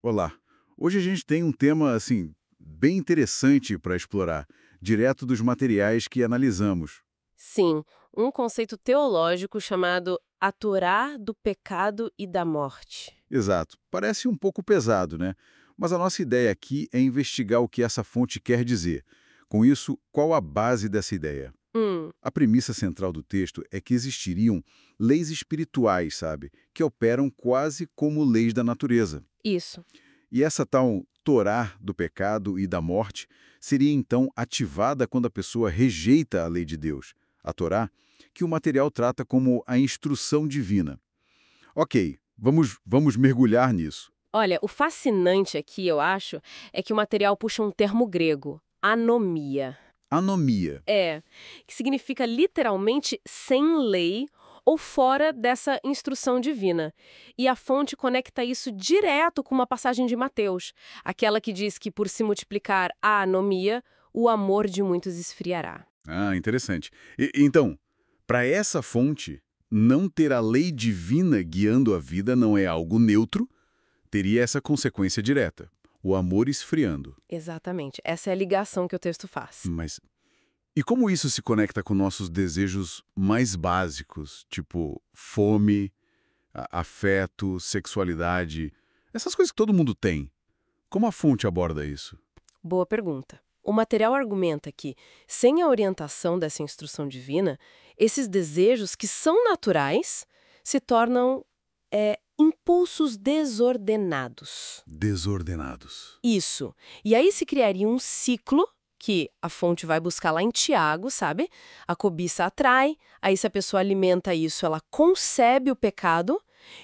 Olá. Hoje a gente tem um tema assim bem interessante para explorar, direto dos materiais que analisamos. Sim, um conceito teológico chamado a Torá do pecado e da morte. Exato. Parece um pouco pesado, né? Mas a nossa ideia aqui é investigar o que essa fonte quer dizer. Com isso, qual a base dessa ideia? Hum, A premissa central do texto é que existiriam leis espirituais, sabe? Que operam quase como leis da natureza. isso. E essa tal Torá do pecado e da morte seria então ativada quando a pessoa rejeita a lei de Deus, a Torá, que o material trata como a instrução divina. Ok, vamos mergulhar nisso. Olha, o fascinante aqui, eu acho, é que o material puxa um termo grego, anomia. Anomia. Que significa literalmente sem lei ou fora dessa instrução divina. E a fonte conecta isso direto com uma passagem de Mateus, aquela que diz que por se multiplicar a anomia, o amor de muitos esfriará. Ah, interessante. Então, para essa fonte, não ter a lei divina guiando a vida não é algo neutro, teria essa consequência direta, o amor esfriando. Exatamente. Essa é a ligação que o texto faz. Mas e como isso se conecta com nossos desejos mais básicos, tipo fome, afeto, sexualidade, essas coisas que todo mundo tem? Como a fonte aborda isso? Boa pergunta. O material argumenta que, sem a orientação dessa instrução divina, esses desejos que são naturais se tornam impulsos desordenados. Desordenados. Isso. E aí se criaria um ciclo que a fonte vai buscar lá em Tiago, sabe? A cobiça atrai, aí se a pessoa alimenta isso, ela concebe o pecado,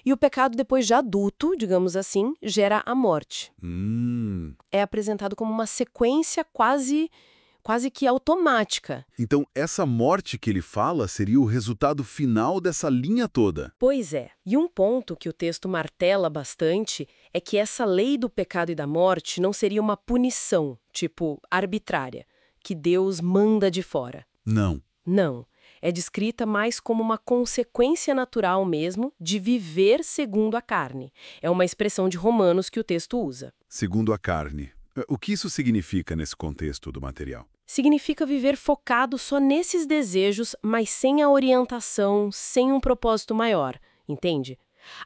e o pecado depois de adulto, digamos assim, gera a morte. Hum. É apresentado como uma sequência quase que automática. Então, essa morte que ele fala seria o resultado final dessa linha toda. Pois é. E um ponto que o texto martela bastante é que essa lei do pecado e da morte não seria uma punição, tipo, arbitrária, que Deus manda de fora. Não. Não. É descrita mais como uma consequência natural mesmo de viver segundo a carne. É uma expressão de Romanos que o texto usa. Segundo a carne. O que isso significa nesse contexto do material? Significa viver focado só nesses desejos, mas sem a orientação, sem um propósito maior, entende?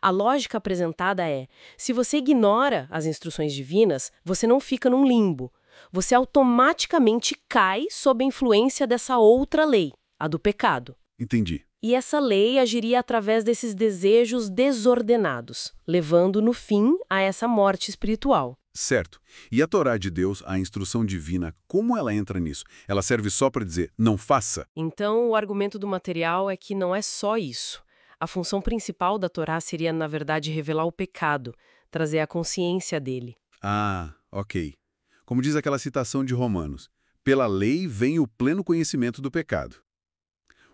A lógica apresentada é: se você ignora as instruções divinas, você não fica num limbo. Você automaticamente cai sob a influência dessa outra lei, a do pecado. Entendi. E essa lei agiria através desses desejos desordenados, levando, no fim, a essa morte espiritual. Certo. E a Torá de Deus, a instrução divina, como ela entra nisso? Ela serve só para dizer, não faça? Então, o argumento do material é que não é só isso. A função principal da Torá seria, na verdade, revelar o pecado, trazer a consciência dele. Ah, ok. Como diz aquela citação de Romanos, pela lei vem o pleno conhecimento do pecado.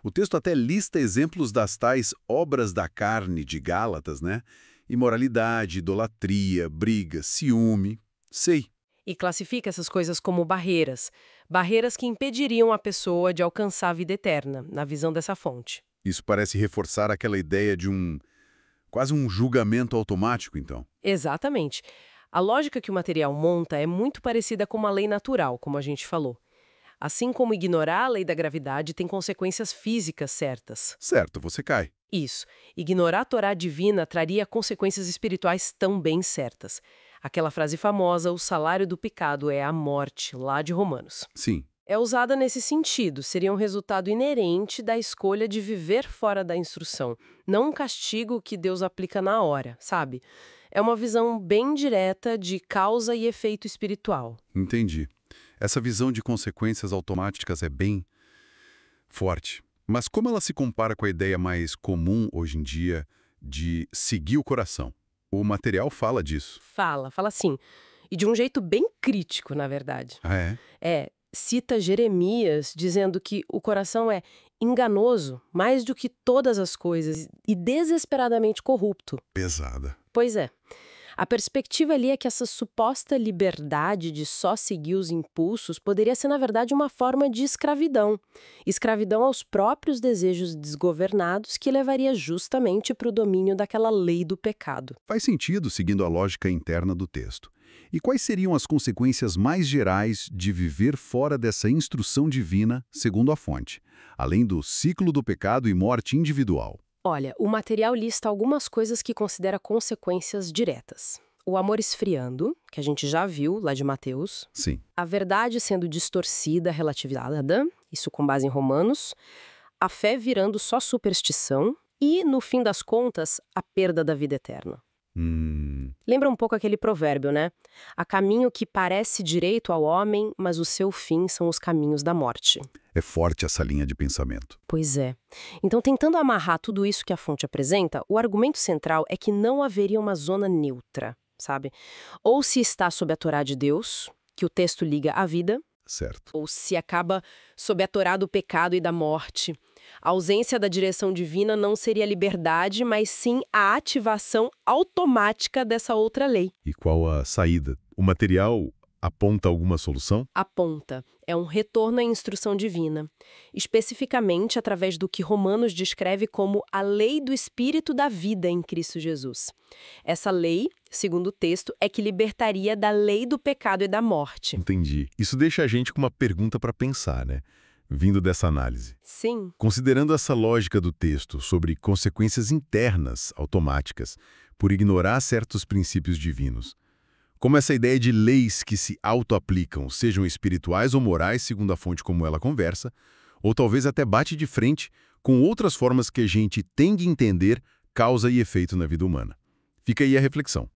O texto até lista exemplos das tais obras da carne de Gálatas, né? Imoralidade, idolatria, briga, ciúme. Sei. E classifica essas coisas como barreiras. Barreiras que impediriam a pessoa de alcançar a vida eterna, na visão dessa fonte. Isso parece reforçar aquela ideia de quase um julgamento automático, então. Exatamente. A lógica que o material monta é muito parecida com uma lei natural, como a gente falou. Assim como ignorar a lei da gravidade tem consequências físicas certas. Certo, você cai. Isso. Ignorar a Torá divina traria consequências espirituais também certas. Aquela frase famosa, o salário do pecado é a morte, lá de Romanos. Sim. É usada nesse sentido, seria um resultado inerente da escolha de viver fora da instrução, não um castigo que Deus aplica na hora, sabe? É uma visão bem direta de causa e efeito espiritual. Entendi. Essa visão de consequências automáticas é bem forte. Mas como ela se compara com a ideia mais comum hoje em dia de seguir o coração? O material fala disso. Fala assim. E de um jeito bem crítico, na verdade. Ah, é? Cita Jeremias dizendo que o coração é enganoso mais do que todas as coisas e desesperadamente corrupto. Pesada. Pois é. A perspectiva ali é que essa suposta liberdade de só seguir os impulsos poderia ser, na verdade, uma forma de escravidão. Escravidão aos próprios desejos desgovernados que levaria justamente para o domínio daquela lei do pecado. Faz sentido seguindo a lógica interna do texto. E quais seriam as consequências mais gerais de viver fora dessa instrução divina, segundo a fonte, além do ciclo do pecado e morte individual? Olha, o material lista algumas coisas que considera consequências diretas. O amor esfriando, que a gente já viu lá de Mateus. Sim. A verdade sendo distorcida, relativizada, isso com base em Romanos. A fé virando só superstição. E, no fim das contas, a perda da vida eterna. Lembra um pouco aquele provérbio, né? Há caminho que parece direito ao homem, mas o seu fim são os caminhos da morte. É forte essa linha de pensamento. Pois é. Então, tentando amarrar tudo isso que a fonte apresenta, o argumento central é que não haveria uma zona neutra, sabe? Ou se está sob a Torá de Deus, que o texto liga à vida, Certo. ou se acaba sob a Torá do pecado e da morte. A ausência da direção divina não seria liberdade, mas sim a ativação automática dessa outra lei. E qual a saída? O material aponta alguma solução? Aponta. É um retorno à instrução divina, especificamente através do que Romanos descreve como a lei do Espírito da vida em Cristo Jesus. Essa lei, segundo o texto, é que libertaria da lei do pecado e da morte. Entendi. Isso deixa a gente com uma pergunta para pensar, né? Vindo dessa análise. Sim. Considerando essa lógica do texto sobre consequências internas, automáticas, por ignorar certos princípios divinos, como essa ideia de leis que se auto-aplicam, sejam espirituais ou morais, segundo a fonte como ela conversa, ou talvez até bate de frente com outras formas que a gente tem de entender causa e efeito na vida humana. Fica aí a reflexão.